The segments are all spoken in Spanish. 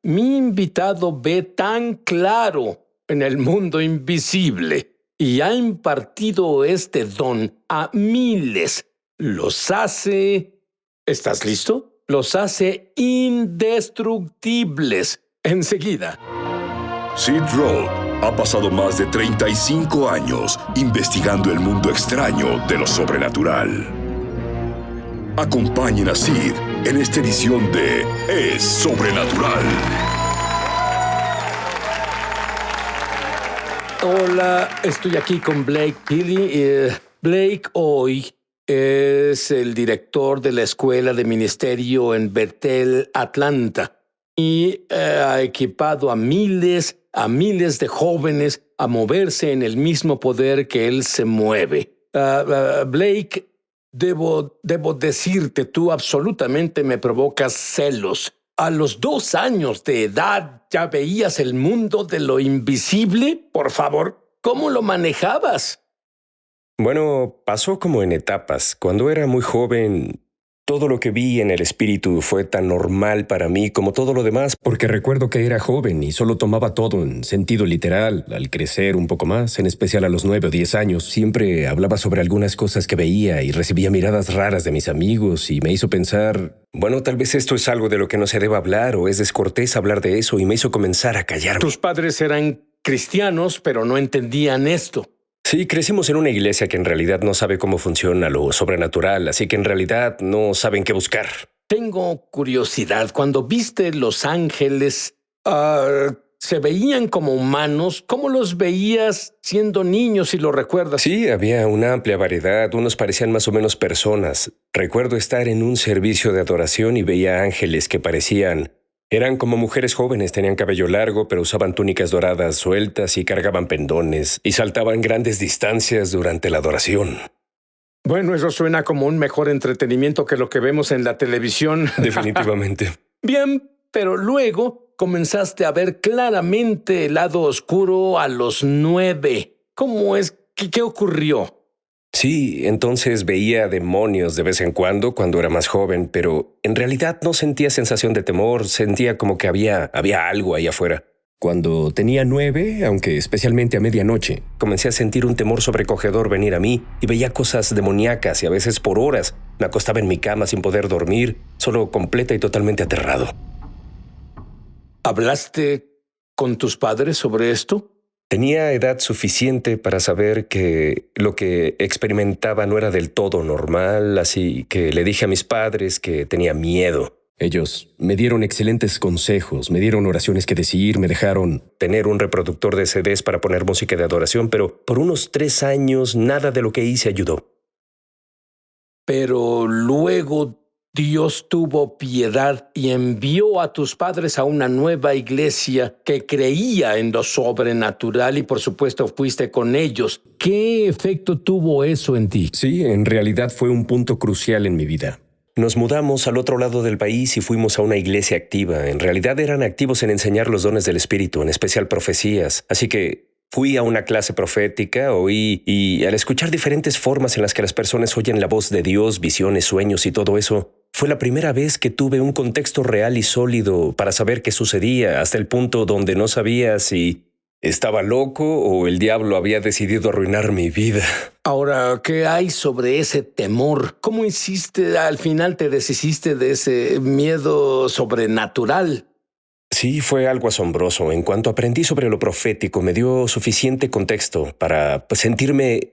Mi invitado ve tan claro en el mundo invisible y ha impartido este don a miles. Los hace... ¿Estás listo? Los hace indestructibles. Enseguida. Sid Roth ha pasado más de 35 años investigando el mundo extraño de lo sobrenatural. Acompañen a Sid en esta edición de Es Sobrenatural. Hola, estoy aquí con Blake Pili. Blake hoy es el director de la Escuela de Ministerio en Bethel, Atlanta, y ha equipado a miles de jóvenes a moverse en el mismo poder que él se mueve. Blake, debo decirte, tú absolutamente me provocas celos. ¿A los 2 años de edad ya veías el mundo de lo invisible? Por favor, ¿cómo lo manejabas? Bueno, pasó como en etapas. Cuando era muy joven, todo lo que vi en el espíritu fue tan normal para mí como todo lo demás, porque recuerdo que era joven y solo tomaba todo en sentido literal. Al crecer un poco más, en especial a los 9 o 10 años, siempre hablaba sobre algunas cosas que veía y recibía miradas raras de mis amigos y me hizo pensar, bueno, tal vez esto es algo de lo que no se deba hablar o es descortés hablar de eso, y me hizo comenzar a callarme. Tus padres eran cristianos, pero no entendían esto. Sí, crecimos en una iglesia que en realidad no sabe cómo funciona lo sobrenatural, así que en realidad no saben qué buscar. Tengo curiosidad. Cuando viste los ángeles, ¿se veían como humanos? ¿Cómo los veías siendo niños, si lo recuerdas? Sí, había una amplia variedad. Unos parecían más o menos personas. Recuerdo estar en un servicio de adoración y veía ángeles que eran como mujeres jóvenes, tenían cabello largo, pero usaban túnicas doradas sueltas y cargaban pendones y saltaban grandes distancias durante la adoración. Bueno, eso suena como un mejor entretenimiento que lo que vemos en la televisión. Definitivamente. Bien, pero luego comenzaste a ver claramente el lado oscuro a los 9. ¿Cómo es? ¿Qué ocurrió? Sí, entonces veía demonios de vez en cuando era más joven, pero en realidad no sentía sensación de temor, sentía como que había algo ahí afuera. Cuando tenía 9, aunque especialmente a medianoche, comencé a sentir un temor sobrecogedor venir a mí y veía cosas demoníacas y a veces por horas me acostaba en mi cama sin poder dormir, solo completa y totalmente aterrado. ¿Hablaste con tus padres sobre esto? Tenía edad suficiente para saber que lo que experimentaba no era del todo normal, así que le dije a mis padres que tenía miedo. Ellos me dieron excelentes consejos, me dieron oraciones que decir, me dejaron tener un reproductor de CDs para poner música de adoración, pero por unos 3 años nada de lo que hice ayudó. Pero luego Dios tuvo piedad y envió a tus padres a una nueva iglesia que creía en lo sobrenatural y por supuesto fuiste con ellos. ¿Qué efecto tuvo eso en ti? Sí, en realidad fue un punto crucial en mi vida. Nos mudamos al otro lado del país y fuimos a una iglesia activa. En realidad eran activos en enseñar los dones del Espíritu, en especial profecías. Así que fui a una clase profética, oí, y al escuchar diferentes formas en las que las personas oyen la voz de Dios, visiones, sueños y todo eso, fue la primera vez que tuve un contexto real y sólido para saber qué sucedía, hasta el punto donde no sabía si estaba loco o el diablo había decidido arruinar mi vida. Ahora, ¿qué hay sobre ese temor? ¿Cómo hiciste? Al final te deshiciste de ese miedo sobrenatural. Sí, fue algo asombroso. En cuanto aprendí sobre lo profético, me dio suficiente contexto para sentirme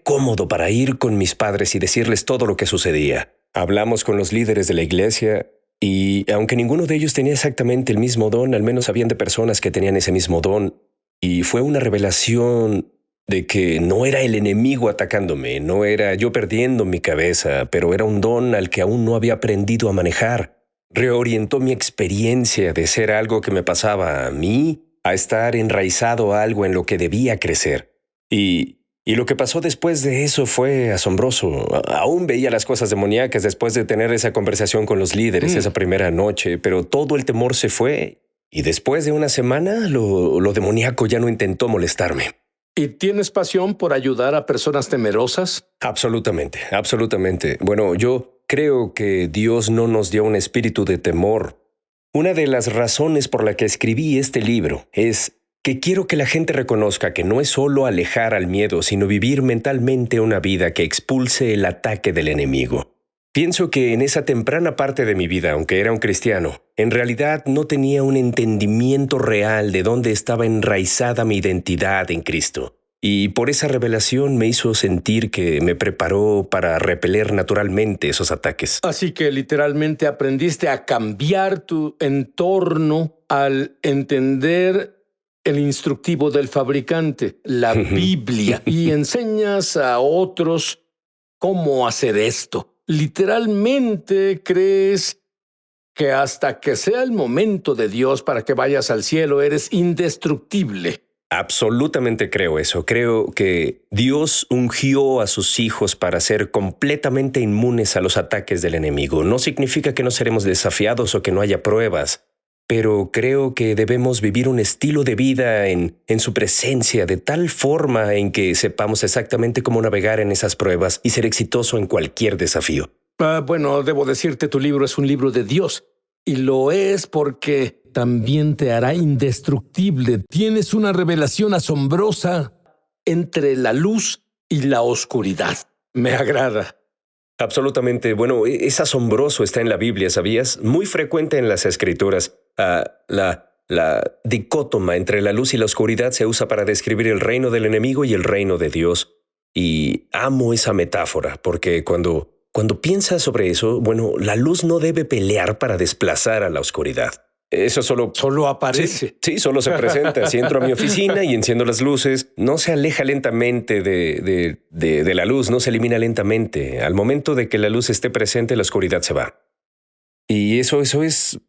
cómodo para ir con mis padres y decirles todo lo que sucedía. Hablamos con los líderes de la iglesia y, aunque ninguno de ellos tenía exactamente el mismo don, al menos sabían de personas que tenían ese mismo don. Y fue una revelación de que no era el enemigo atacándome, no era yo perdiendo mi cabeza, pero era un don al que aún no había aprendido a manejar. Reorientó mi experiencia de ser algo que me pasaba a mí a estar enraizado a algo en lo que debía crecer. Y lo que pasó después de eso fue asombroso. Aún veía las cosas demoníacas después de tener esa conversación con los líderes esa primera noche, pero todo el temor se fue. Y después de una semana, lo demoníaco ya no intentó molestarme. ¿Y tienes pasión por ayudar a personas temerosas? Absolutamente, absolutamente. Bueno, yo creo que Dios no nos dio un espíritu de temor. Una de las razones por la que escribí este libro es que quiero que la gente reconozca que no es solo alejar al miedo, sino vivir mentalmente una vida que expulse el ataque del enemigo. Pienso que en esa temprana parte de mi vida, aunque era un cristiano, en realidad no tenía un entendimiento real de dónde estaba enraizada mi identidad en Cristo. Y por esa revelación me hizo sentir que me preparó para repeler naturalmente esos ataques. Así que literalmente aprendiste a cambiar tu entorno al entender el instructivo del fabricante, la Biblia, y enseñas a otros cómo hacer esto. Literalmente crees que hasta que sea el momento de Dios para que vayas al cielo, eres indestructible. Absolutamente creo eso. Creo que Dios ungió a sus hijos para ser completamente inmunes a los ataques del enemigo. No significa que no seremos desafiados o que no haya pruebas, pero creo que debemos vivir un estilo de vida en su presencia de tal forma en que sepamos exactamente cómo navegar en esas pruebas y ser exitoso en cualquier desafío. Bueno, debo decirte, tu libro es un libro de Dios. Y lo es porque también te hará indestructible. Tienes una revelación asombrosa entre la luz y la oscuridad. Me agrada. Absolutamente. Bueno, es asombroso, está en la Biblia, ¿sabías? Muy frecuente en las escrituras. La dicótoma entre la luz y la oscuridad se usa para describir el reino del enemigo y el reino de Dios. Y amo esa metáfora, porque cuando piensas sobre eso, bueno, la luz no debe pelear para desplazar a la oscuridad. Eso solo aparece. Sí, solo se presenta. Si entro a mi oficina y enciendo las luces, no se aleja lentamente de la luz, no se elimina lentamente. Al momento de que la luz esté presente, la oscuridad se va. Y eso es...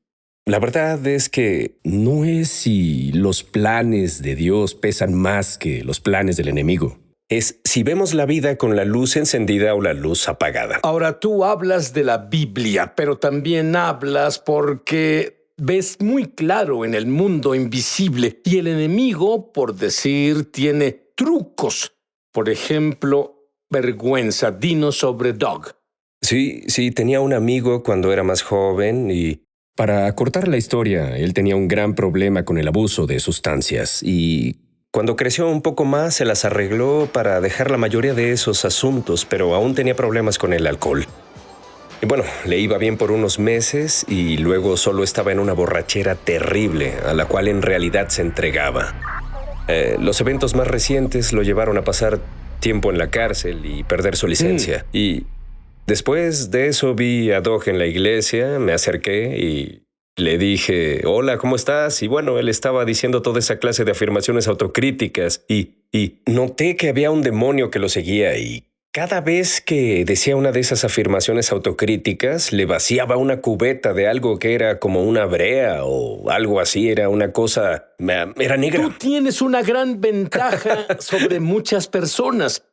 La verdad es que no es si los planes de Dios pesan más que los planes del enemigo. Es si vemos la vida con la luz encendida o la luz apagada. Ahora, tú hablas de la Biblia, pero también hablas porque ves muy claro en el mundo invisible y el enemigo, por decir, tiene trucos. Por ejemplo, vergüenza. Dinos sobre Doug. Sí, tenía un amigo cuando era más joven y... Para cortar la historia, él tenía un gran problema con el abuso de sustancias y cuando creció un poco más se las arregló para dejar la mayoría de esos asuntos, pero aún tenía problemas con el alcohol. Y bueno, le iba bien por unos meses y luego solo estaba en una borrachera terrible a la cual en realidad se entregaba. Los eventos más recientes lo llevaron a pasar tiempo en la cárcel y perder su licencia. Y después de eso vi a Doug en la iglesia, me acerqué y le dije, hola, ¿cómo estás? Y bueno, él estaba diciendo toda esa clase de afirmaciones autocríticas y noté que había un demonio que lo seguía y cada vez que decía una de esas afirmaciones autocríticas, le vaciaba una cubeta de algo que era como una brea o algo así, era una cosa, era negra. Tú tienes una gran ventaja sobre muchas personas.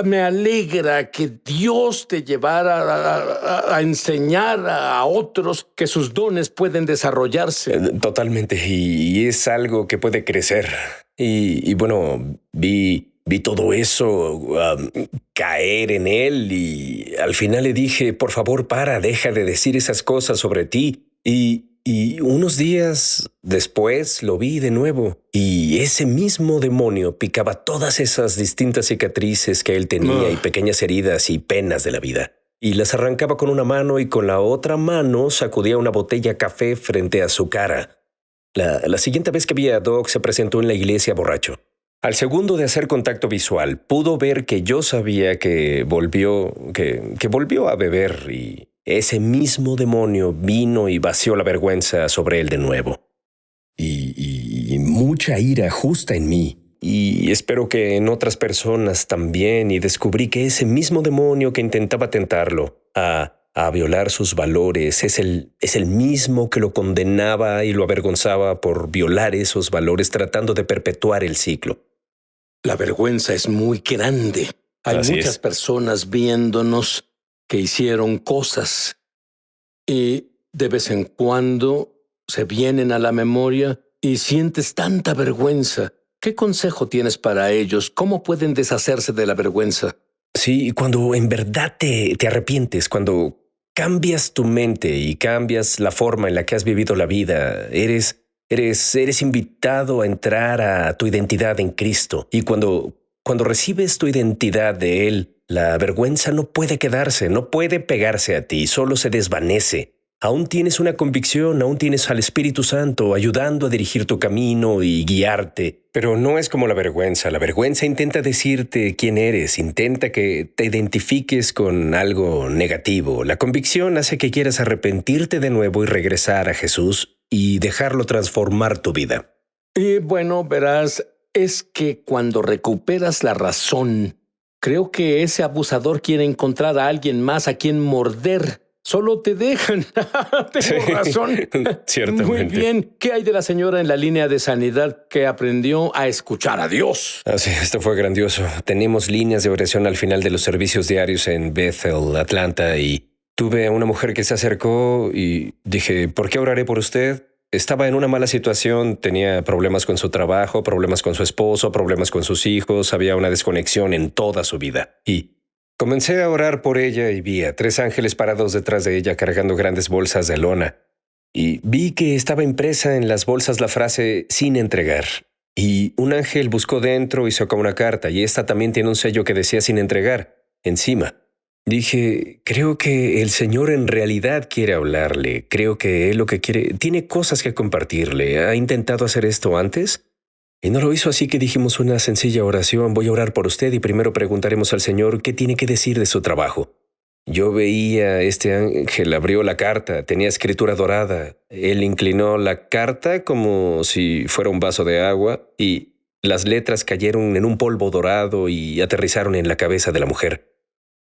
Me alegra que Dios te llevara a enseñar a otros que sus dones pueden desarrollarse. Totalmente, y es algo que puede crecer. Y bueno, vi todo eso caer en él y al final le dije, por favor, deja de decir esas cosas sobre ti. Y unos días después lo vi de nuevo y ese mismo demonio picaba todas esas distintas cicatrices que él tenía y pequeñas heridas y penas de la vida. Y las arrancaba con una mano y con la otra mano sacudía una botella café frente a su cara. La siguiente vez que vi a Doug se presentó en la iglesia borracho. Al segundo de hacer contacto visual, pudo ver que yo sabía que volvió a beber y ese mismo demonio vino y vació la vergüenza sobre él de nuevo. Y mucha ira justa en mí. Y espero que en otras personas también. Y descubrí que ese mismo demonio que intentaba tentarlo a violar sus valores es el mismo que lo condenaba y lo avergonzaba por violar esos valores tratando de perpetuar el ciclo. La vergüenza es muy grande. Hay muchas personas viéndonos que hicieron cosas y de vez en cuando se vienen a la memoria y sientes tanta vergüenza. ¿Qué consejo tienes para ellos? ¿Cómo pueden deshacerse de la vergüenza? Sí, cuando en verdad te arrepientes, cuando cambias tu mente y cambias la forma en la que has vivido la vida. Eres invitado a entrar a tu identidad en Cristo. Y cuando recibes tu identidad de Él, la vergüenza no puede quedarse, no puede pegarse a ti, solo se desvanece. Aún tienes una convicción, aún tienes al Espíritu Santo ayudando a dirigir tu camino y guiarte. Pero no es como la vergüenza. La vergüenza intenta decirte quién eres, intenta que te identifiques con algo negativo. La convicción hace que quieras arrepentirte de nuevo y regresar a Jesús y dejarlo transformar tu vida. Y bueno, verás, es que cuando recuperas la razón, creo que ese abusador quiere encontrar a alguien más a quien morder. Solo te dejan. Tengo razón. Ciertamente. Muy bien. ¿Qué hay de la señora en la línea de sanidad que aprendió a escuchar a Dios? Sí, esto fue grandioso. Tenemos líneas de oración al final de los servicios diarios en Bethel, Atlanta, y tuve a una mujer que se acercó y dije, ¿por qué oraré por usted? Estaba en una mala situación, tenía problemas con su trabajo, problemas con su esposo, problemas con sus hijos, había una desconexión en toda su vida. Y comencé a orar por ella y vi a 3 ángeles parados detrás de ella cargando grandes bolsas de lona. Y vi que estaba impresa en las bolsas la frase sin entregar. Y un ángel buscó dentro y sacó una carta, y esta también tiene un sello que decía sin entregar, encima. Dije, creo que el Señor en realidad quiere hablarle. Creo que Él lo que quiere, tiene cosas que compartirle. ¿Ha intentado hacer esto antes? Y no lo hizo, así que dijimos una sencilla oración. Voy a orar por usted y primero preguntaremos al Señor qué tiene que decir de su trabajo. Yo veía este ángel, abrió la carta, tenía escritura dorada. Él inclinó la carta como si fuera un vaso de agua y las letras cayeron en un polvo dorado y aterrizaron en la cabeza de la mujer.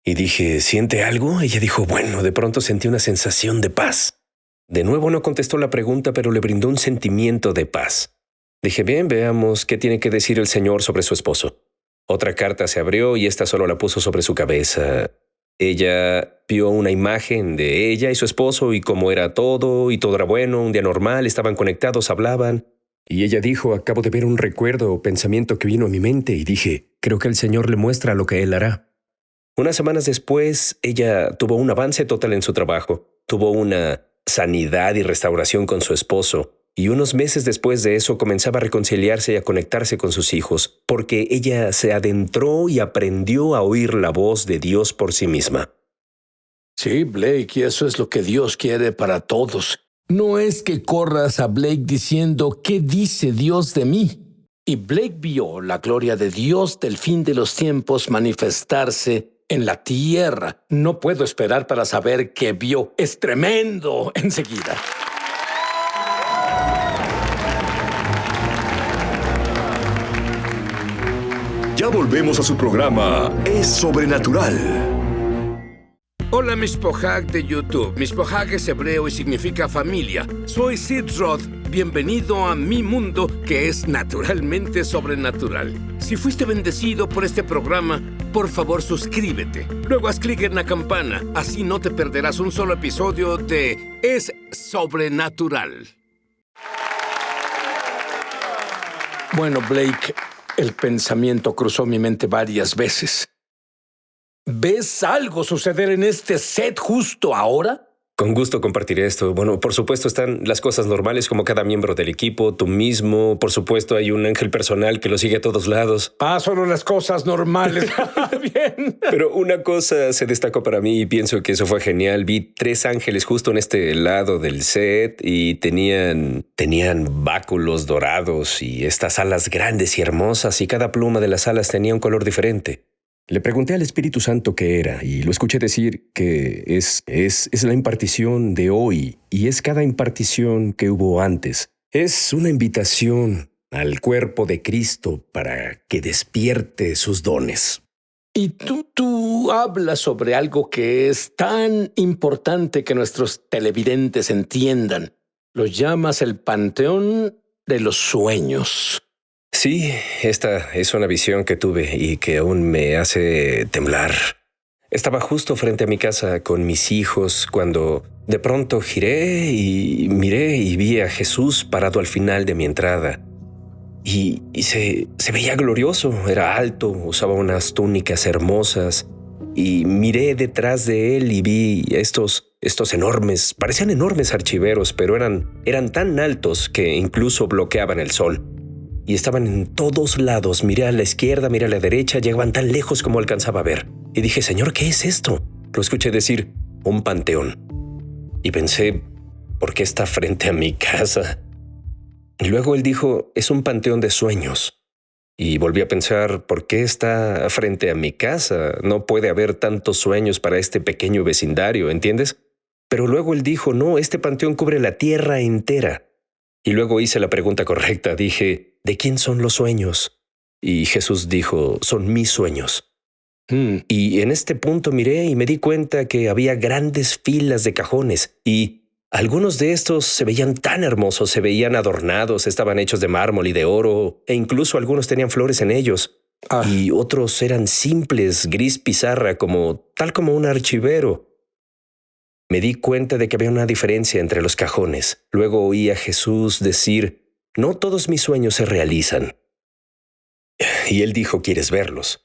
Y dije, ¿siente algo? Ella dijo, bueno, de pronto sentí una sensación de paz. De nuevo no contestó la pregunta, pero le brindó un sentimiento de paz. Dije, bien, veamos qué tiene que decir el Señor sobre su esposo. Otra carta se abrió y esta solo la puso sobre su cabeza. Ella vio una imagen de ella y su esposo y cómo era todo, y todo era bueno, un día normal, estaban conectados, hablaban. Y ella dijo, acabo de ver un recuerdo o pensamiento que vino a mi mente y dije, creo que el Señor le muestra lo que Él hará. Unas semanas después, ella tuvo un avance total en su trabajo, tuvo una sanidad y restauración con su esposo. Y unos meses después de eso comenzaba a reconciliarse y a conectarse con sus hijos, porque ella se adentró y aprendió a oír la voz de Dios por sí misma. Sí, Blake, y eso es lo que Dios quiere para todos. No es que corras a Blake diciendo, ¿qué dice Dios de mí? Y Blake vio la gloria de Dios del fin de los tiempos manifestarse en la tierra. No puedo esperar para saber qué vio. Es tremendo enseguida. Ya volvemos a su programa Es Sobrenatural. Hola, Mishpohag de YouTube. Mishpohag es hebreo y significa familia. Soy Sid Roth. Bienvenido a mi mundo, que es naturalmente sobrenatural. Si fuiste bendecido por este programa, por favor suscríbete. Luego haz clic en la campana. Así no te perderás un solo episodio de Es Sobrenatural. Bueno, Blake, el pensamiento cruzó mi mente varias veces. ¿Ves algo suceder en este set justo ahora? Con gusto compartiré esto. Bueno, por supuesto están las cosas normales como cada miembro del equipo, tú mismo. Por supuesto hay un ángel personal que lo sigue a todos lados. Solo las cosas normales. Bien. Pero una cosa se destacó para mí y pienso que eso fue genial. Vi 3 ángeles justo en este lado del set y tenían báculos dorados y estas alas grandes y hermosas, y cada pluma de las alas tenía un color diferente. Le pregunté al Espíritu Santo qué era y lo escuché decir que es la impartición de hoy y es cada impartición que hubo antes. Es una invitación al cuerpo de Cristo para que despierte sus dones. Y tú hablas sobre algo que es tan importante que nuestros televidentes entiendan. Lo llamas el panteón de los sueños. Sí, esta es una visión que tuve y que aún me hace temblar. Estaba justo frente a mi casa con mis hijos cuando de pronto giré y miré y vi a Jesús parado al final de mi entrada. Y se veía glorioso, era alto, usaba unas túnicas hermosas. Y miré detrás de él y vi estos estos enormes, parecían enormes archiveros, pero eran tan altos que incluso bloqueaban el sol. Y estaban en todos lados. Miré a la izquierda, miré a la derecha, llegaban tan lejos como alcanzaba a ver. Y dije, Señor, ¿qué es esto? Lo escuché decir, un panteón. Y pensé, ¿por qué está frente a mi casa? Y luego él dijo, es un panteón de sueños. Y volví a pensar, ¿por qué está frente a mi casa? No puede haber tantos sueños para este pequeño vecindario, ¿entiendes? Pero luego él dijo, no, este panteón cubre la tierra entera. Y luego hice la pregunta correcta, dije, ¿de quién son los sueños? Y Jesús dijo, son mis sueños. Y en este punto miré y me di cuenta que había grandes filas de cajones y algunos de estos se veían tan hermosos, se veían adornados, estaban hechos de mármol y de oro e incluso algunos tenían flores en ellos. Y otros eran simples, gris pizarra, tal como un archivero. Me di cuenta de que había una diferencia entre los cajones. Luego oí a Jesús decir, no todos mis sueños se realizan. Y él dijo, ¿quieres verlos?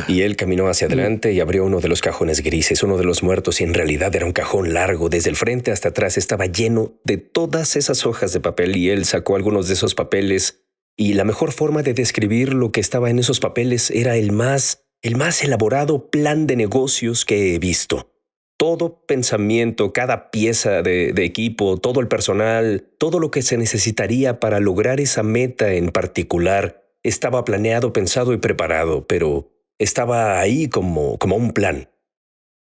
Y él caminó hacia adelante y abrió uno de los cajones grises, uno de los muertos, y en realidad era un cajón largo. Desde el frente hasta atrás estaba lleno de todas esas hojas de papel y él sacó algunos de esos papeles. Y la mejor forma de describir lo que estaba en esos papeles era el más elaborado plan de negocios que he visto. Todo pensamiento, cada pieza de equipo, todo el personal, todo lo que se necesitaría para lograr esa meta en particular estaba planeado, pensado y preparado, pero estaba ahí como un plan.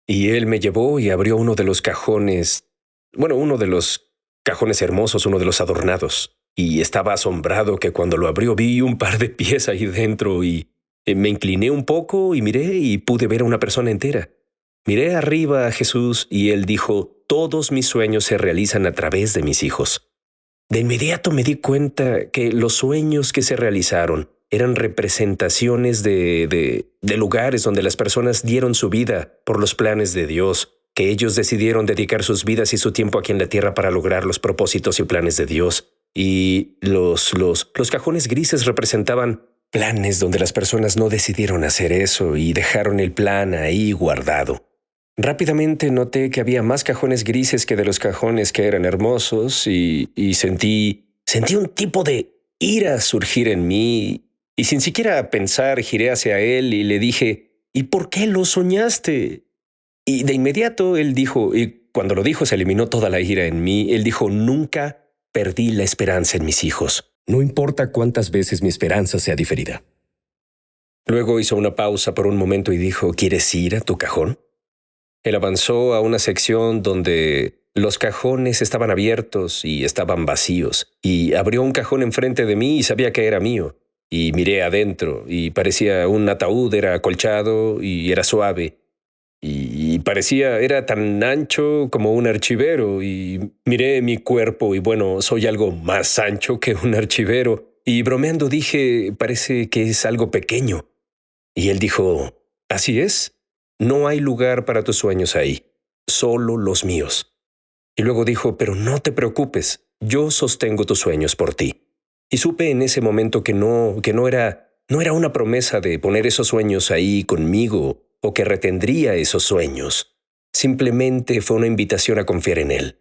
Y él me llevó y abrió uno de los cajones, uno de los cajones hermosos, uno de los adornados. Y estaba asombrado que cuando lo abrió vi un par de pies ahí dentro y me incliné un poco y miré y pude ver a una persona entera. Miré arriba a Jesús y él dijo, todos mis sueños se realizan a través de mis hijos. De inmediato me di cuenta que los sueños que se realizaron eran representaciones de lugares donde las personas dieron su vida por los planes de Dios, que ellos decidieron dedicar sus vidas y su tiempo aquí en la tierra para lograr los propósitos y planes de Dios. Y los cajones grises representaban planes donde las personas no decidieron hacer eso y dejaron el plan ahí guardado. Rápidamente noté que había más cajones grises que de los cajones que eran hermosos y sentí un tipo de ira surgir en mí y sin siquiera pensar giré hacia él y le dije, ¿y por qué lo soñaste? Y de inmediato él dijo, y cuando lo dijo se eliminó toda la ira en mí, él dijo, nunca perdí la esperanza en mis hijos. No importa cuántas veces mi esperanza sea diferida. Luego hizo una pausa por un momento y dijo, ¿quieres ir a tu cajón? Él avanzó a una sección donde los cajones estaban abiertos y estaban vacíos, y abrió un cajón enfrente de mí y sabía que era mío. Y miré adentro y parecía un ataúd, era acolchado y era suave. Y era tan ancho como un archivero, y miré mi cuerpo y soy algo más ancho que un archivero. Y bromeando dije, parece que es algo pequeño. Y él dijo, así es. No hay lugar para tus sueños ahí, solo los míos. Y luego dijo, pero no te preocupes, yo sostengo tus sueños por ti. Y supe en ese momento que no era una promesa de poner esos sueños ahí conmigo o que retendría esos sueños. Simplemente fue una invitación a confiar en él.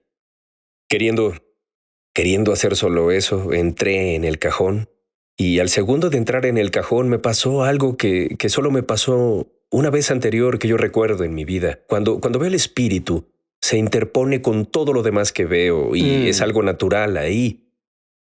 Queriendo hacer solo eso, entré en el cajón y al segundo de entrar en el cajón me pasó algo que solo me pasó una vez anterior que yo recuerdo en mi vida. Cuando veo el espíritu, se interpone con todo lo demás que veo y es algo natural ahí.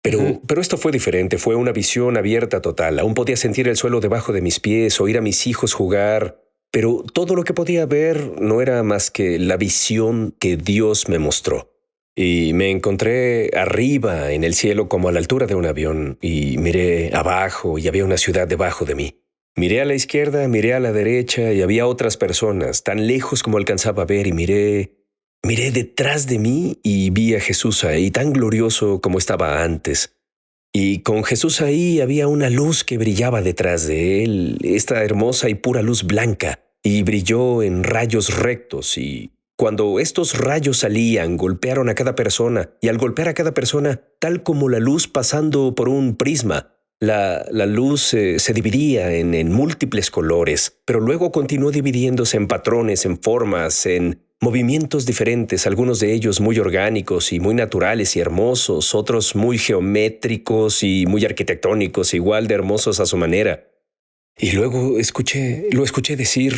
Pero esto fue diferente, fue una visión abierta total. Aún podía sentir el suelo debajo de mis pies, oír a mis hijos jugar, pero todo lo que podía ver no era más que la visión que Dios me mostró. Y me encontré arriba en el cielo como a la altura de un avión y miré abajo y había una ciudad debajo de mí. Miré a la izquierda, miré a la derecha y había otras personas, tan lejos como alcanzaba a ver, y miré detrás de mí y vi a Jesús ahí, tan glorioso como estaba antes. Y con Jesús ahí había una luz que brillaba detrás de él, esta hermosa y pura luz blanca, y brilló en rayos rectos, y cuando estos rayos salían, golpearon a cada persona, y al golpear a cada persona, tal como la luz pasando por un prisma, la luz se dividía en múltiples colores, pero luego continuó dividiéndose en patrones, en formas, en movimientos diferentes, algunos de ellos muy orgánicos y muy naturales y hermosos, otros muy geométricos y muy arquitectónicos, igual de hermosos a su manera. Y luego lo escuché decir,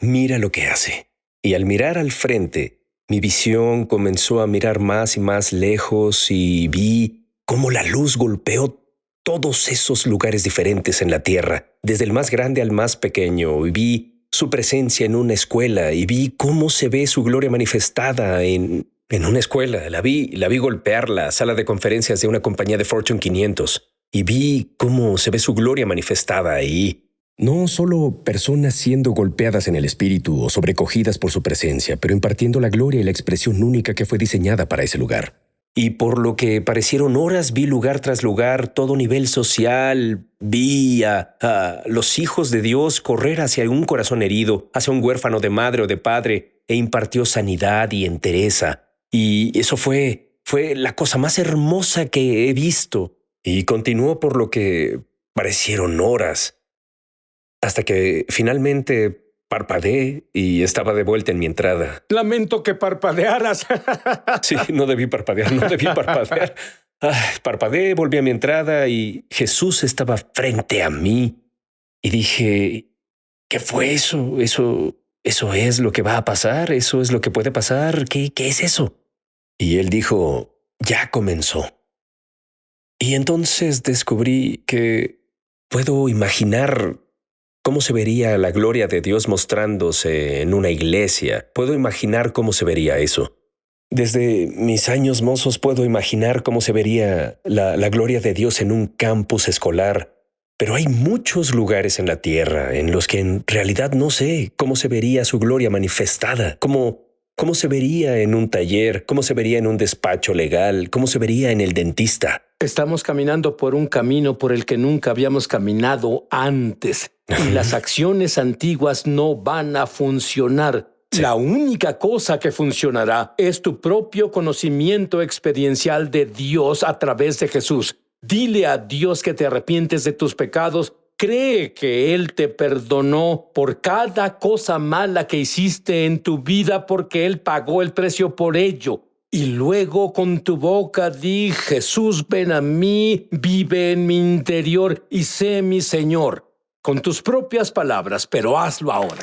mira lo que hace. Y al mirar al frente, mi visión comenzó a mirar más y más lejos y vi cómo la luz golpeó todos esos lugares diferentes en la tierra, desde el más grande al más pequeño, y vi su presencia en una escuela y vi cómo se ve su gloria manifestada en una escuela. La vi golpear la sala de conferencias de una compañía de Fortune 500 y vi cómo se ve su gloria manifestada ahí. No solo personas siendo golpeadas en el espíritu o sobrecogidas por su presencia, pero impartiendo la gloria y la expresión única que fue diseñada para ese lugar. Y por lo que parecieron horas, vi lugar tras lugar, todo nivel social, vi a los hijos de Dios correr hacia un corazón herido, hacia un huérfano de madre o de padre, e impartió sanidad y entereza. Y eso fue la cosa más hermosa que he visto. Y continuó por lo que parecieron horas, hasta que finalmente parpadeé y estaba de vuelta en mi entrada. Lamento que parpadearas. Sí, no debí parpadear. Parpadeé, volví a mi entrada y Jesús estaba frente a mí. Y dije, ¿qué fue eso? ¿Eso es lo que va a pasar? ¿Eso es lo que puede pasar? ¿Qué es eso? Y él dijo, ya comenzó. Y entonces descubrí que puedo imaginar cómo se vería la gloria de Dios mostrándose en una iglesia. Puedo imaginar cómo se vería eso. Desde mis años mozos puedo imaginar cómo se vería la gloria de Dios en un campus escolar. Pero hay muchos lugares en la tierra en los que en realidad no sé cómo se vería su gloria manifestada. ¿Cómo se vería en un taller? ¿Cómo se vería en un despacho legal? ¿Cómo se vería en el dentista? Estamos caminando por un camino por el que nunca habíamos caminado antes. Y las acciones antiguas no van a funcionar. Sí. La única cosa que funcionará es tu propio conocimiento experiencial de Dios a través de Jesús. Dile a Dios que te arrepientes de tus pecados. Cree que Él te perdonó por cada cosa mala que hiciste en tu vida porque Él pagó el precio por ello. Y luego con tu boca di, Jesús, ven a mí, vive en mi interior y sé mi Señor. Con tus propias palabras, pero hazlo ahora.